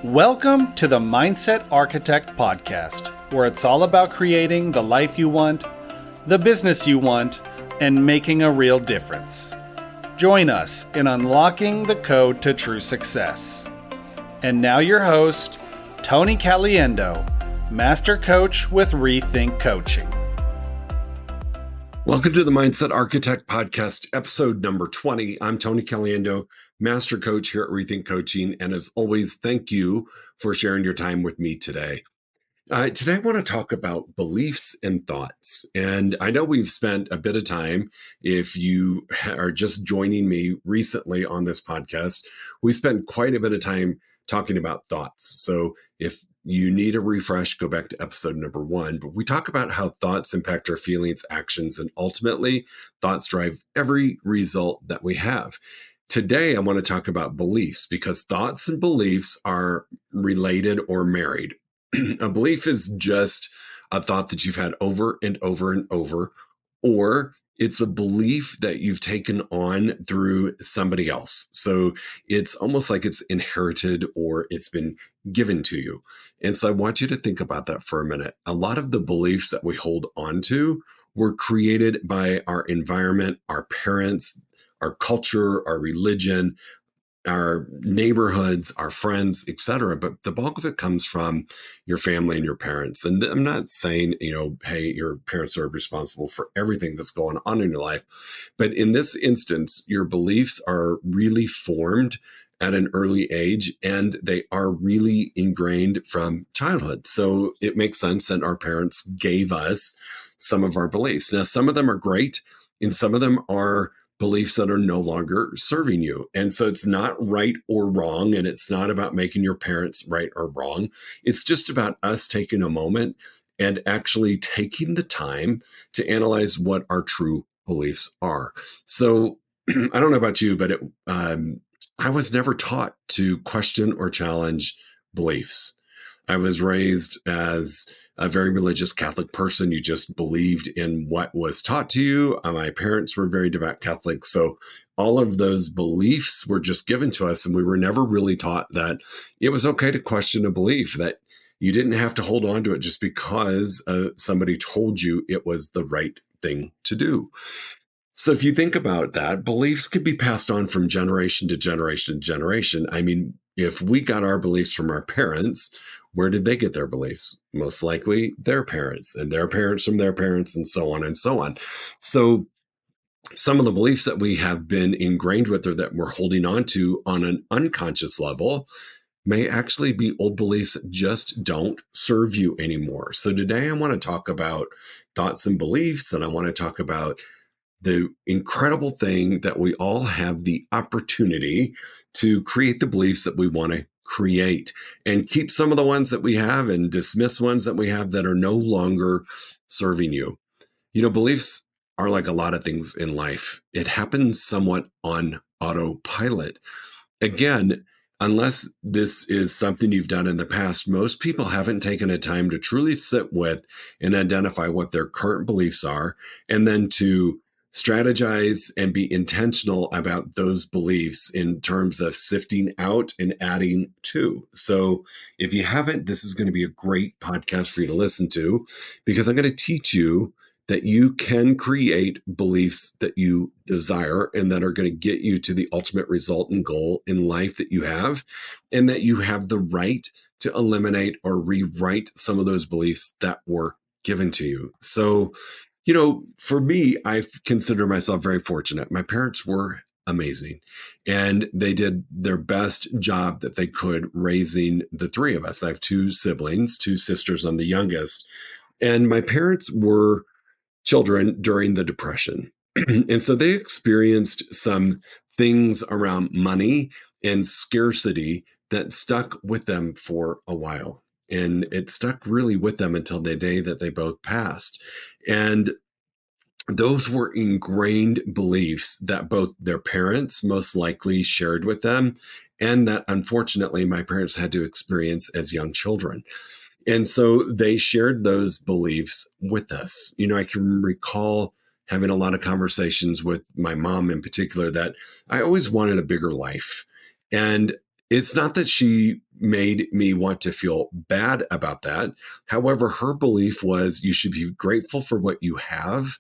Welcome to the Mindset Architect Podcast, where it's all about creating the life you want, the business you want, and making a real difference. Join us in unlocking the code to true success. And now your host, Tony Caliendo, Master Coach with Rethink Coaching. Welcome to the Mindset Architect Podcast, episode number 20. I'm Tony Caliendo, Master Coach here at Rethink Coaching. And as always, thank you for sharing your time with me today. Today, I want to talk about beliefs and thoughts. And I know we've spent a bit of time, if you are just joining me recently on this podcast, we spent quite a bit of time talking about thoughts. So if you need a refresh, go back to episode number 1. But we talk about how thoughts impact our feelings, actions, and ultimately thoughts drive every result that we have. Today, I want to talk about beliefs because thoughts and beliefs are related or married. A belief is just a thought that you've had over and over and over, or it's a belief that you've taken on through somebody else. So it's almost like it's inherited or it's been given to you. And so I want you to think about that for a minute. A lot of the beliefs that we hold on to were created by our environment, our parents, our culture, our religion, our neighborhoods, our friends, etc. But the bulk of it comes from your family and your parents. And I'm not saying, hey, your parents are responsible for everything that's going on in your life. But in this instance, your beliefs are really formed at an early age, and they are really ingrained from childhood. So it makes sense that our parents gave us some of our beliefs. Now, some of them are great, and some of them are beliefs that are no longer serving you. And so it's not right or wrong, and it's not about making your parents right or wrong. It's just about us taking a moment and actually taking the time to analyze what our true beliefs are. So I don't know about you, but I was never taught to question or challenge beliefs. I was raised as a very religious Catholic person. You just believed in what was taught to you. My parents were very devout Catholics. So all of those beliefs were just given to us. And we were never really taught that it was okay to question a belief, that you didn't have to hold on to it just because somebody told you it was the right thing to do. So if you think about that, beliefs could be passed on from generation to generation to generation. I mean, if we got our beliefs from our parents, where did they get their beliefs? Most likely their parents, and their parents from their parents, and so on and so on. So some of the beliefs that we have been ingrained with or that we're holding on to on an unconscious level may actually be old beliefs that just don't serve you anymore. So today I want to talk about thoughts and beliefs, and I want to talk about the incredible thing that we all have the opportunity to create the beliefs that we want to create, and keep some of the ones that we have and dismiss ones that we have that are no longer serving you. Beliefs are like a lot of things in life. It happens somewhat on autopilot. Again, unless this is something you've done in the past, most people haven't taken a time to truly sit with and identify what their current beliefs are, and then to strategize and be intentional about those beliefs in terms of sifting out and adding to. So if you haven't, this is going to be a great podcast for you to listen to, because I'm going to teach you that you can create beliefs that you desire and that are going to get you to the ultimate result and goal in life that you have, and that you have the right to eliminate or rewrite some of those beliefs that were given to you. So for me, I consider myself very fortunate. My parents were amazing, and they did their best job that they could raising the three of us. I have 2 siblings, 2 sisters. I'm the youngest. And my parents were children during the Depression. And so they experienced some things around money and scarcity that stuck with them for a while. And it stuck really with them until the day that they both passed. And those were ingrained beliefs that both their parents most likely shared with them, and that unfortunately my parents had to experience as young children. And so they shared those beliefs with us. I can recall having a lot of conversations with my mom in particular that I always wanted a bigger life. And it's not that she made me want to feel bad about that. However, her belief was you should be grateful for what you have.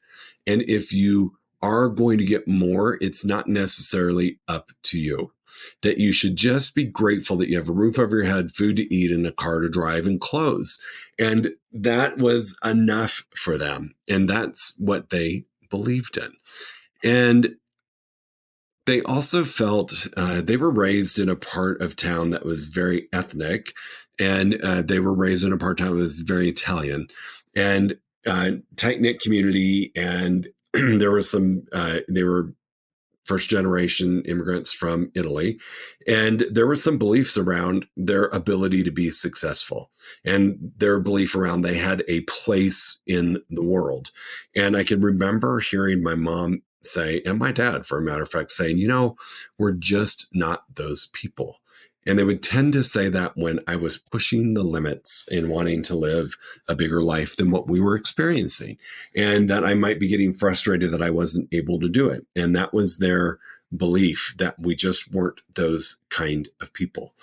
And if you are going to get more, it's not necessarily up to you. That you should just be grateful that you have a roof over your head, food to eat, and a car to drive, and clothes. And that was enough for them. And that's what they believed in. And they also felt they were raised in a part of town that was very ethnic, and they were raised in a part of town that was very Italian, and tight knit community. And there was some, they were first generation immigrants from Italy. And there were some beliefs around their ability to be successful and their belief around they had a place in the world. And I can remember hearing my mom say, and my dad, for a matter of fact, saying, we're just not those people. And they would tend to say that when I was pushing the limits and wanting to live a bigger life than what we were experiencing, and that I might be getting frustrated that I wasn't able to do it. And that was their belief, that we just weren't those kind of people.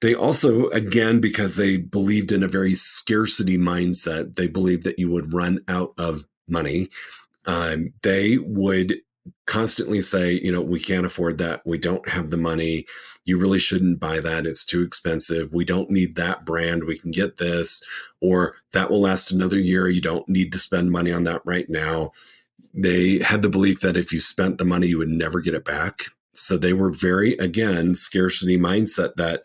They also, again, because they believed in a very scarcity mindset, they believed that you would run out of money. They would constantly say, we can't afford that. We don't have the money. You really shouldn't buy that. It's too expensive. We don't need that brand. We can get this, or that will last another year. You don't need to spend money on that right now. They had the belief that if you spent the money, you would never get it back. So they were very, again, scarcity mindset, that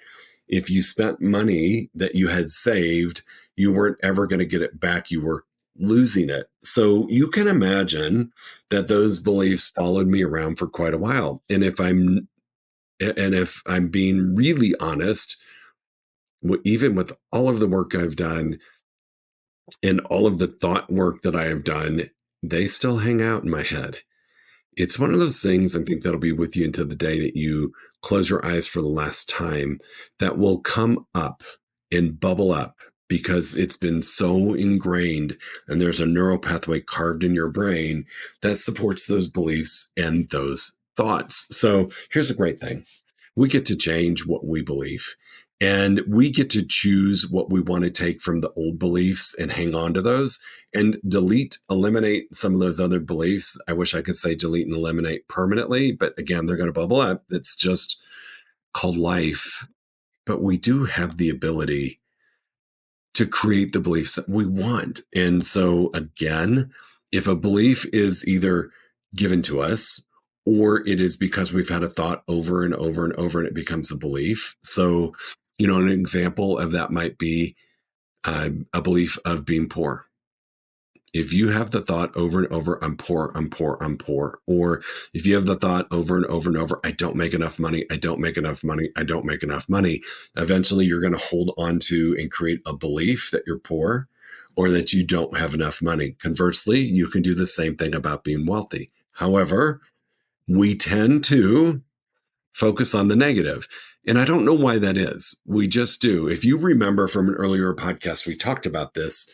if you spent money that you had saved, you weren't ever going to get it back. You were losing it. So you can imagine that those beliefs followed me around for quite a while. And if I'm being really honest, even with all of the work I've done and all of the thought work that I have done, they still hang out in my head. It's one of those things, I think, that'll be with you until the day that you close your eyes for the last time, that will come up and bubble up because it's been so ingrained, and there's a neural pathway carved in your brain that supports those beliefs and those thoughts. So here's a great thing. We get to change what we believe, and we get to choose what we want to take from the old beliefs and hang on to those and eliminate some of those other beliefs. I wish I could say delete and eliminate permanently, but again, they're going to bubble up. It's just called life. But we do have the ability to create the beliefs that we want. And so again, if a belief is either given to us or it is because we've had a thought over and over and over and it becomes a belief. So, an example of that might be a belief of being poor. If you have the thought over and over, I'm poor, I'm poor, I'm poor, or if you have the thought over and over and over, I don't make enough money, I don't make enough money, I don't make enough money, eventually you're going to hold on to and create a belief that you're poor or that you don't have enough money. Conversely, you can do the same thing about being wealthy. However, we tend to focus on the negative. And I don't know why that is. We just do. If you remember from an earlier podcast, we talked about this.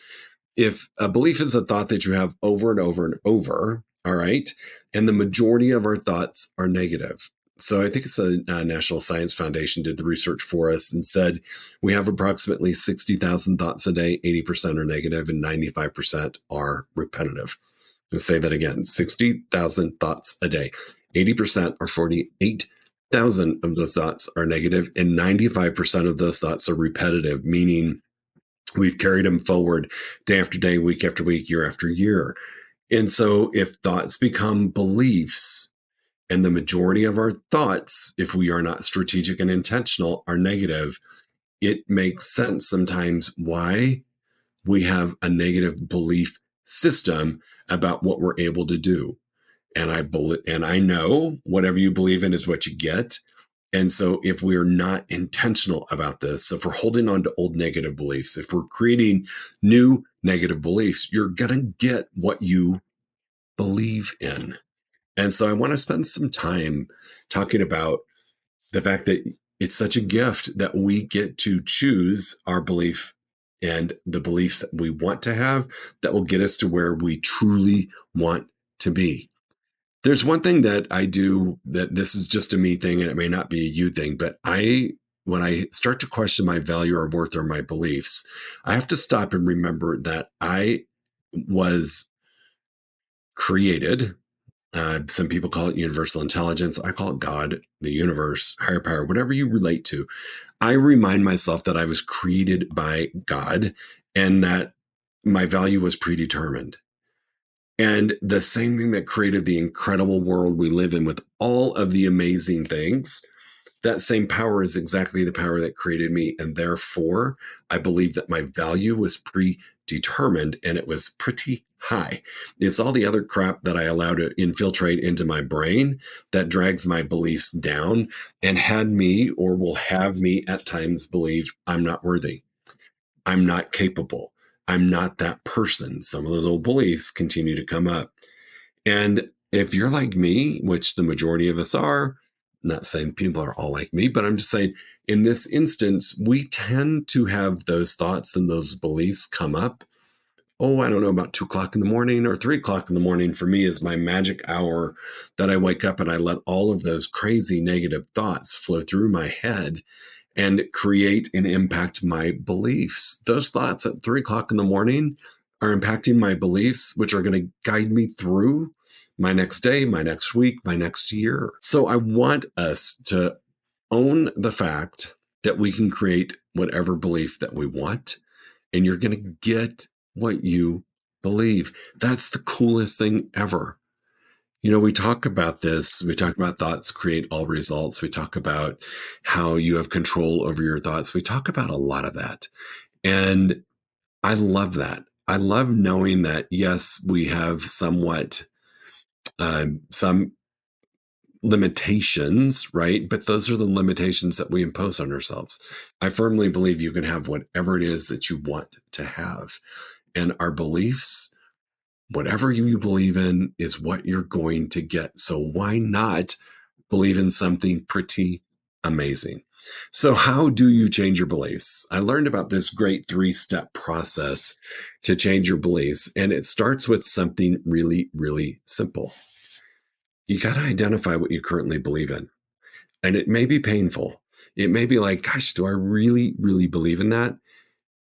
If a belief is a thought that you have over and over and over, all right, and the majority of our thoughts are negative. So I think it's a National Science Foundation did the research for us and said we have approximately 60,000 thoughts a day, 80% are negative and 95% are repetitive. I'll say that again, 60,000 thoughts a day, 80% or 48,000 of those thoughts are negative and 95% of those thoughts are repetitive, meaning we've carried them forward day after day, week after week, year after year. And so if thoughts become beliefs, and the majority of our thoughts, if we are not strategic and intentional, are negative, it makes sense sometimes why we have a negative belief system about what we're able to do. And I know whatever you believe in is what you get. And so if we're not intentional about this, if we're holding on to old negative beliefs, if we're creating new negative beliefs, you're going to get what you believe in. And so I want to spend some time talking about the fact that it's such a gift that we get to choose our belief and the beliefs that we want to have that will get us to where we truly want to be. There's one thing that I do that this is just a me thing and it may not be a you thing, but I when I start to question my value or worth or my beliefs, I have to stop and remember that I was created. Some people call it universal intelligence. I call it God, the universe, higher power, whatever you relate to. I remind myself that I was created by God and that my value was predetermined. And the same thing that created the incredible world we live in with all of the amazing things, that same power is exactly the power that created me. And therefore, I believe that my value was predetermined and it was pretty high. It's all the other crap that I allow to infiltrate into my brain that drags my beliefs down and had me or will have me at times believe I'm not worthy. I'm not capable. I'm not that person. Some of those old beliefs continue to come up. And if you're like me, which the majority of us are, not saying people are all like me, but I'm just saying in this instance, we tend to have those thoughts and those beliefs come up. Oh, I don't know, about 2 o'clock in the morning or 3 o'clock in the morning for me is my magic hour that I wake up and I let all of those crazy negative thoughts flow through my head and create and impact my beliefs. Those thoughts at 3 o'clock in the morning are impacting my beliefs, which are going to guide me through my next day, my next week, my next year. So I want us to own the fact that we can create whatever belief that we want, and you're going to get what you believe. That's the coolest thing ever. We talk about this. We talk about thoughts create all results. We talk about how you have control over your thoughts. We talk about a lot of that. And I love that. I love knowing that, yes, we have somewhat some limitations, right? But those are the limitations that we impose on ourselves. I firmly believe you can have whatever it is that you want to have. And our beliefs, whatever you believe in, is what you're going to get. So why not believe in something pretty amazing? So how do you change your beliefs? I learned about this great 3-step process to change your beliefs. And it starts with something really, really simple. You got to identify what you currently believe in. And it may be painful. It may be like, gosh, do I really, really believe in that?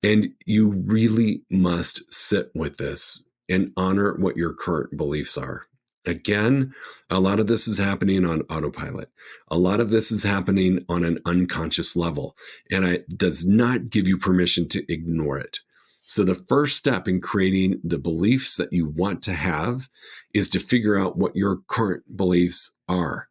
And you really must sit with this and honor what your current beliefs are. Again, a lot of this is happening on autopilot. A lot of this is happening on an unconscious level, and it does not give you permission to ignore it. So the first step in creating the beliefs that you want to have is to figure out what your current beliefs are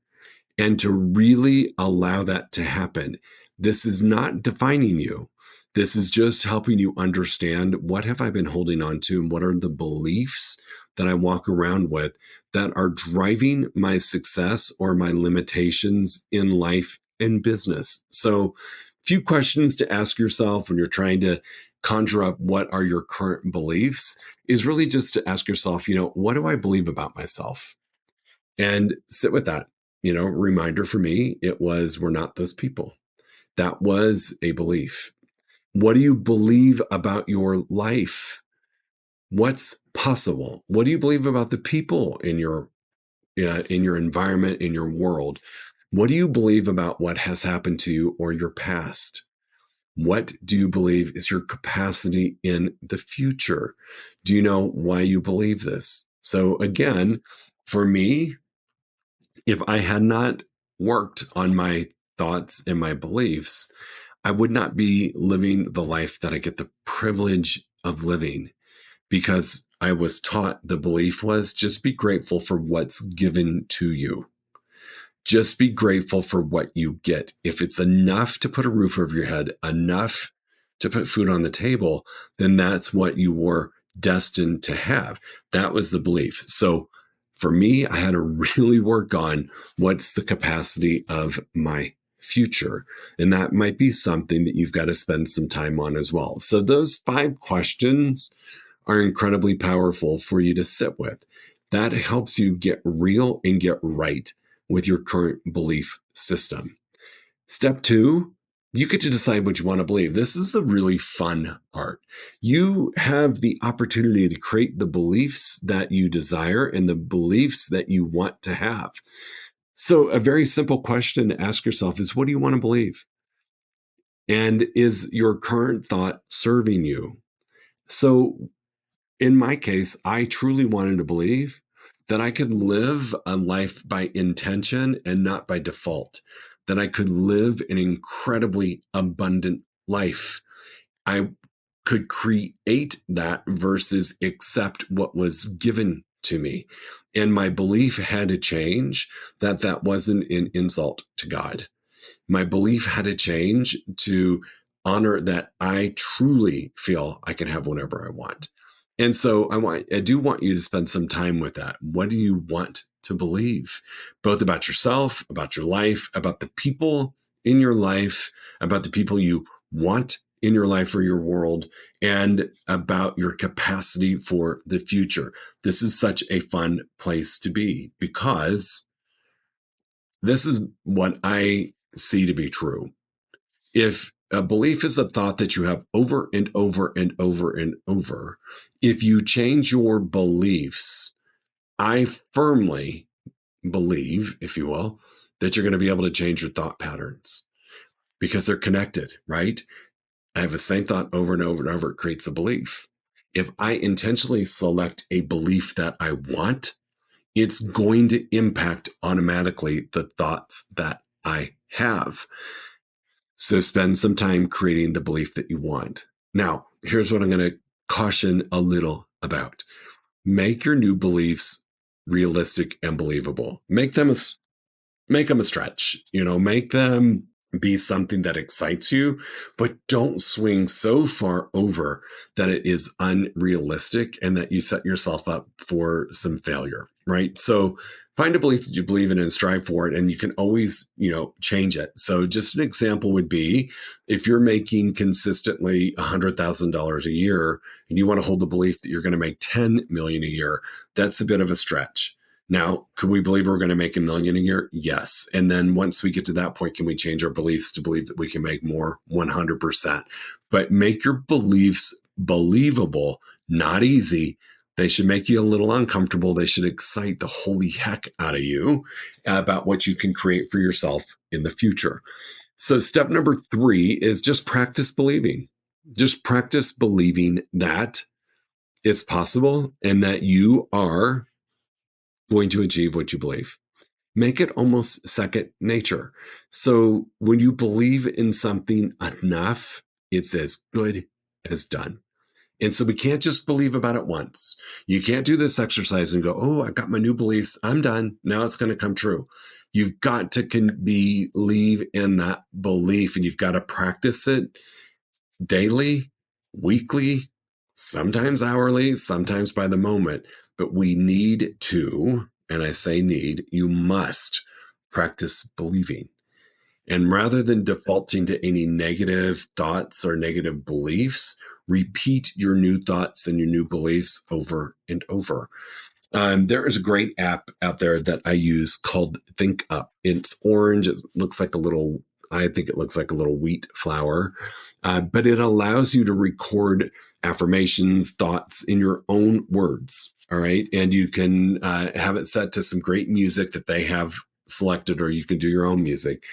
and to really allow that to happen. This is not defining you. This is just helping you understand, what have I been holding on to and what are the beliefs that I walk around with that are driving my success or my limitations in life and business. So a few questions to ask yourself when you're trying to conjure up what are your current beliefs is really just to ask yourself, what do I believe about myself? And sit with that. Reminder for me, it was, we're not those people. That was a belief. What do you believe about your life? What's possible? What do you believe about the people in your environment, in your world? What do you believe about what has happened to you or your past? What do you believe is your capacity in the future? Do you know why you believe this? So again, for me, if I had not worked on my thoughts and my beliefs, I would not be living the life that I get the privilege of living, because I was taught the belief was just be grateful for what's given to you. Just be grateful for what you get. If it's enough to put a roof over your head, enough to put food on the table, then that's what you were destined to have. That was the belief. So for me, I had to really work on what's the capacity of my future. And that might be something that you've got to spend some time on as well. So those 5 questions are incredibly powerful for you to sit with. That helps you get real and get right with your current belief system. Step 2, you get to decide what you want to believe. This is a really fun part. You have the opportunity to create the beliefs that you desire and the beliefs that you want to have. So a very simple question to ask yourself is, what do you want to believe? And is your current thought serving you? So in my case, I truly wanted to believe that I could live a life by intention and not by default, that I could live an incredibly abundant life. I could create that versus accept what was given to me. And my belief had to change that that wasn't an insult to God. My belief had to change to honor that I truly feel I can have whatever I want. And so I do want you to spend some time with that. What do you want to believe? Both about yourself, about your life, about the people in your life, about the people you want in your life or your world, and about your capacity for the future. This is such a fun place to be because this is what I see to be true. If a belief is a thought that you have over and over and over and over, if you change your beliefs, I firmly believe, if you will, that you're going to be able to change your thought patterns because they're connected, right? I have the same thought over and over and over. It creates a belief. If I intentionally select a belief that I want, it's going to impact automatically the thoughts that I have. So spend some time creating the belief that you want. Now, here's what I'm going to caution a little about. Make your new beliefs realistic and believable. Make them a stretch, make them be something that excites you, but don't swing so far over that it is unrealistic and that you set yourself up for some failure, right? So find a belief that you believe in and strive for it, and you can always, change it. So just an example would be if you're making consistently $100,000 a year and you want to hold the belief that you're going to make 10 million a year, that's a bit of a stretch. Now, could we believe we're going to make $1 million a year? Yes. And then once we get to that point, can we change our beliefs to believe that we can make more? 100%. But make your beliefs believable, not easy. They should make you a little uncomfortable. They should excite the holy heck out of you about what you can create for yourself in the future. So step number 3 is just practice believing. Just practice believing that it's possible and that you are going to achieve what you believe. Make it almost second nature. So when you believe in something enough, it's as good as done. And so we can't just believe about it once. You can't do this exercise and go, oh, I got my new beliefs. I'm done. Now it's going to come true. You've got to believe in that belief, and you've got to practice it daily, weekly, sometimes hourly, sometimes by the moment. But we need to, and I say need, you must practice believing. And rather than defaulting to any negative thoughts or negative beliefs, repeat your new thoughts and your new beliefs over and over. There is a great app out there that I use called Think Up. It's orange. It looks like I think it looks like a little wheat flour, but it allows you to record affirmations, thoughts in your own words. All right. And you can have it set to some great music that they have selected, or you can do your own music.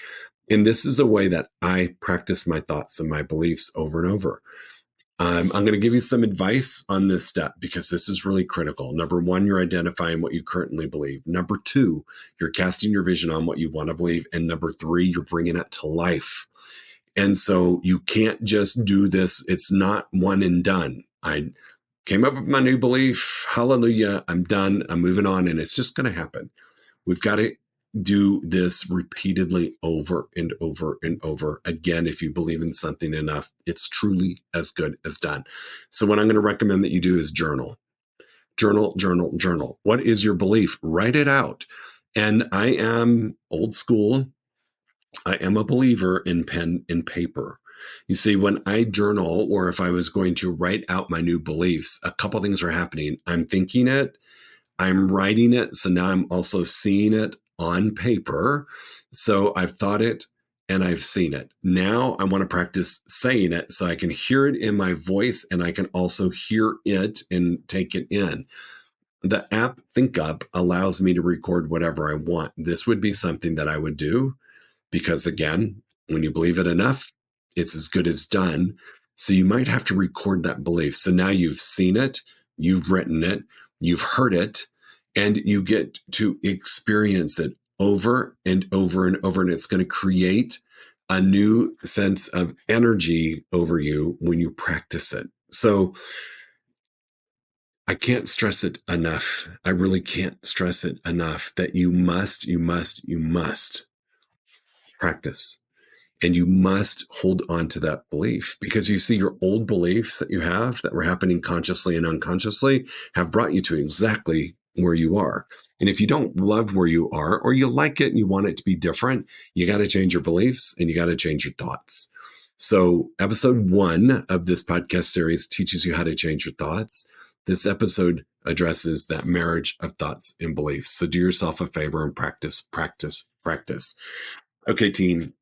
And this is a way that I practice my thoughts and my beliefs over and over. I'm going to give you some advice on this step because this is really critical. Number 1, you're identifying what you currently believe. Number 2, you're casting your vision on what you want to believe. And number 3, you're bringing it to life. And so you can't just do this. It's not one and done. I came up with my new belief. Hallelujah. I'm done. I'm moving on. And it's just going to happen. We've got to do this repeatedly over and over and over again. If you believe in something enough, it's truly as good as done. So what I'm going to recommend that you do is journal. What is your belief? Write it out. And I am old school. I am a believer in pen and paper. You see, when I journal, or if I was going to write out my new beliefs, a couple things are happening. I'm thinking it, I'm writing it. So now I'm also seeing it on paper. So I've thought it and I've seen it. Now I want to practice saying it so I can hear it in my voice and I can also hear it and take it in. The app Think Up allows me to record whatever I want. This would be something that I would do because, again, when you believe it enough, It's as good as done. So you might have to record that belief. So now you've seen it, you've written it, you've heard it, and you get to experience it over and over and over. And it's going to create a new sense of energy over you when you practice it. So I can't stress it enough. I really can't stress it enough that you must practice. And you must hold on to that belief, because you see, your old beliefs that you have that were happening consciously and unconsciously have brought you to exactly where you are. And if you don't love where you are, or you like it and you want it to be different, you got to change your beliefs and you got to change your thoughts. So episode 1 of this podcast series teaches you how to change your thoughts. This episode addresses that marriage of thoughts and beliefs. So do yourself a favor and practice. Okay, team.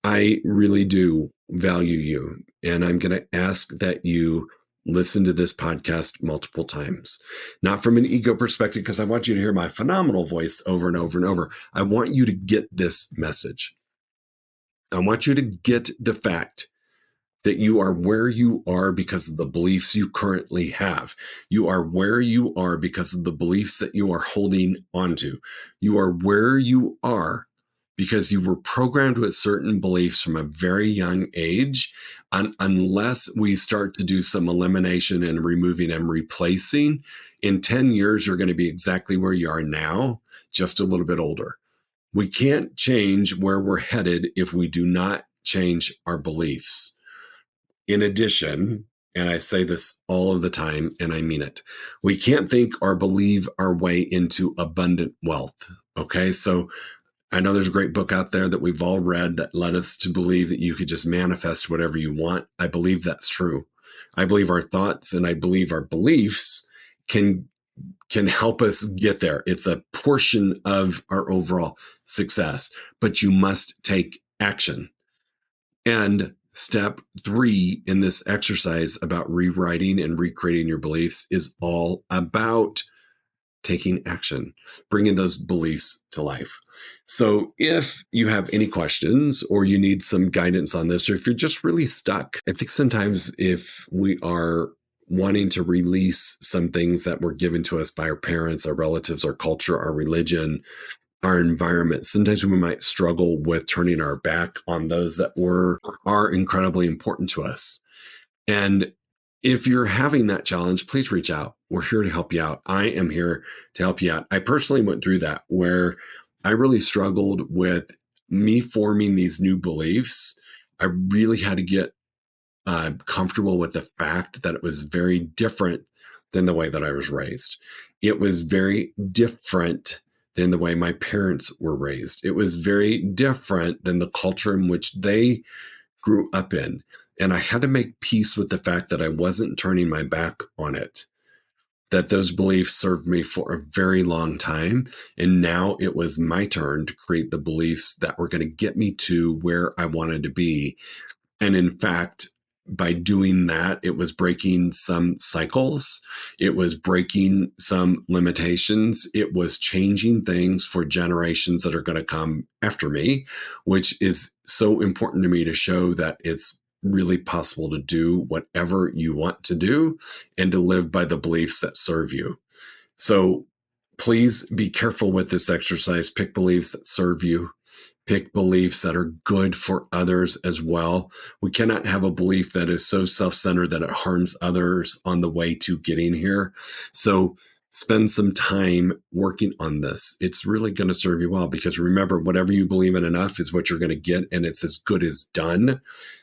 I really do value you, and I'm going to ask that you listen to this podcast multiple times, not from an ego perspective, because I want you to hear my phenomenal voice over and over and over. I want you to get this message. I want you to get the fact that you are where you are because of the beliefs you currently have. You are where you are because of the beliefs that you are holding onto. You are where you are because you were programmed with certain beliefs from a very young age. And unless we start to do some elimination and removing and replacing, in 10 years, you're going to be exactly where you are now, just a little bit older. We can't change where we're headed if we do not change our beliefs. In addition, and I say this all of the time, and I mean it, we can't think or believe our way into abundant wealth. Okay, so I know there's a great book out there that we've all read that led us to believe that you could just manifest whatever you want. I believe that's true. I believe our thoughts and I believe our beliefs can help us get there. It's a portion of our overall success, but you must take action. And step 3 in this exercise about rewriting and recreating your beliefs is all about taking action, bringing those beliefs to life. So if you have any questions or you need some guidance on this, or if you're just really stuck, I think sometimes if we are wanting to release some things that were given to us by our parents, our relatives, our culture, our religion, our environment, sometimes we might struggle with turning our back on those that are incredibly important to us. And if you're having that challenge, please reach out. We're here to help you out. I am here to help you out. I personally went through that where I really struggled with me forming these new beliefs. I really had to get comfortable with the fact that it was very different than the way that I was raised. It was very different than the way my parents were raised. It was very different than the culture in which they grew up in. And I had to make peace with the fact that I wasn't turning my back on it, that those beliefs served me for a very long time. And now it was my turn to create the beliefs that were going to get me to where I wanted to be. And in fact, by doing that, it was breaking some cycles. It was breaking some limitations. It was changing things for generations that are going to come after me, which is so important to me to show that it's really possible to do whatever you want to do and to live by the beliefs that serve you. So please be careful with this exercise. Pick beliefs that serve you. Pick beliefs that are good for others as well. We cannot have a belief that is so self-centered that it harms others on the way to getting here. So spend some time working on this. It's really going to serve you well, because remember, whatever you believe in enough is what you're going to get, and it's as good as done.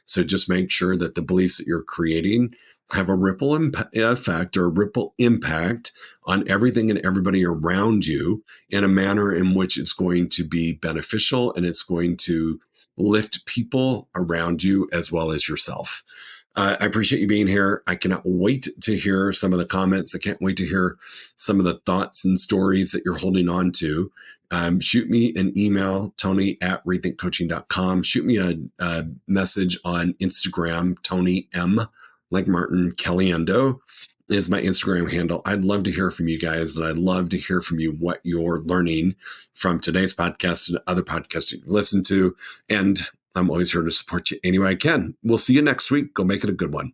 So just make sure that the beliefs that you're creating have a ripple effect or a ripple impact on everything and everybody around you in a manner in which it's going to be beneficial and it's going to lift people around you as well as yourself. I appreciate you being here. I cannot wait to hear some of the comments. I can't wait to hear some of the thoughts and stories that you're holding on to. Shoot me an email, tony@rethinkcoaching.com. Shoot me a message on Instagram, Tony M. like Martin Caliendo is my Instagram handle. I'd love to hear from you guys, and I'd love to hear from you what you're learning from today's podcast and other podcasts you listen to. And I'm always here to support you any way I can. We'll see you next week. Go make it a good one.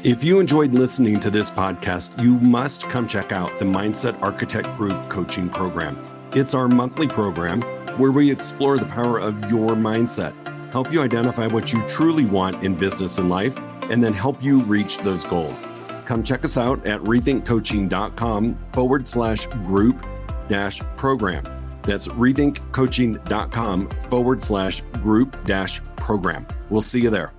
If you enjoyed listening to this podcast, you must come check out the Mindset Architect Group Coaching Program. It's our monthly program where we explore the power of your mindset, help you identify what you truly want in business and life, and then help you reach those goals. Come check us out at rethinkcoaching.com/group-program. That's rethinkcoaching.com/group-program. We'll see you there.